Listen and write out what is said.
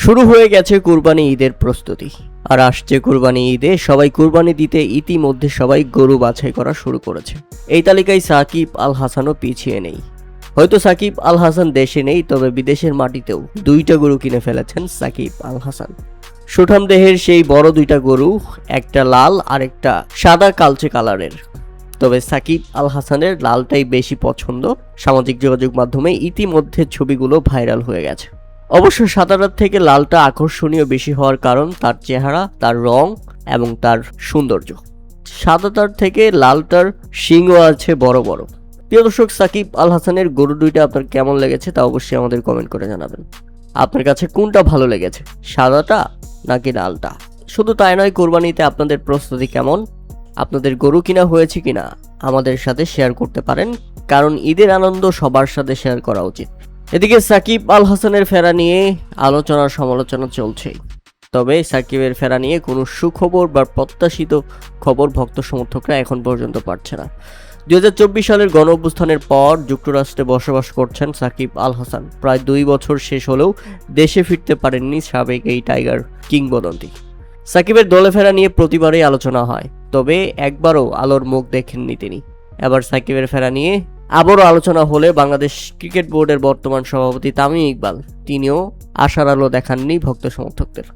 শুরু হয়ে গেছে কুরবানি ঈদের প্রস্তুতি। আর আসছে কুরবানি ঈদে সবাই কুরবানি দিতে ইতিমধ্যে সবাই গরু বাছাই করা শুরু করেছে। এই তালিকায় সাকিব আল হাসানও পিছিয়ে নেই। হয়তো সাকিব আল হাসান দেশে নেই, তবে বিদেশের মাটিতেও 2টা গরু কিনে ফেলেছেন সাকিব আল হাসান। সুঠাম দেহের সেই বড় 2টা গরু, একটা লাল আর একটা সাদা কালচে কালারের। তবে সাকিব আল হাসানের লালটাই বেশি পছন্দ। সামাজিক যোগাযোগ মাধ্যমে ইতিমধ্যে ছবিগুলো ভাইরাল হয়ে গেছে। অবশ্য সাদাটার থেকে লালটা আকর্ষণীয় বেশি হওয়ার কারণ তার চেহারা, তার রং এবং তার সৌন্দর্য। সাদাটার থেকে লালটার শিংও আছে বড় বড়। প্রিয় দর্শক, সাকিব আল হাসানের গরু 2টা আপনার কেমন লেগেছে তা অবশ্যই আমাদের কমেন্ট করে জানাবেন। আপনার কাছে কোনটা ভালো লেগেছে, সাদাটা নাকি লালটা? শুধু তাই নয়, কোরবানিতে আপনাদের প্রস্তুতি কেমন, আপনাদের গরু কিনা হয়েছে কিনা আমাদের সাথে শেয়ার করতে পারেন, কারণ ঈদের আনন্দ সবার সাথে শেয়ার করা উচিত। এদিকে সাকিব আল হাসানের ফেরা নিয়ে আলোচনা সমালোচনা চলছেই। তবে সাকিবের ফেরা নিয়ে কোনো সুখবর বা প্রত্যাশিত খবর ভক্ত সমর্থকরা এখন পর্যন্ত পাচ্ছে না। 2024 সালের গণ অভ্যুত্থানের পর যুক্তরাষ্ট্রে বসবাস করছেন সাকিব আল হাসান। প্রায় 2 বছর শেষ হলেও দেশে ফিরতে পারেননি সাবেক এই টাইগার কিংবদন্তি। সাকিবের দলে ফেরা নিয়ে প্রতিবারই আলোচনা হয়, তবে একবারও আলোর মুখ দেখেননি তিনি। এবার সাকিবের ফেরা নিয়ে আবারও আলোচনা হলে বাংলাদেশ ক্রিকেট বোর্ডের বর্তমান সভাপতি তামিম ইকবাল, তিনিও আশার আলো দেখাননি ভক্ত সমর্থকদের।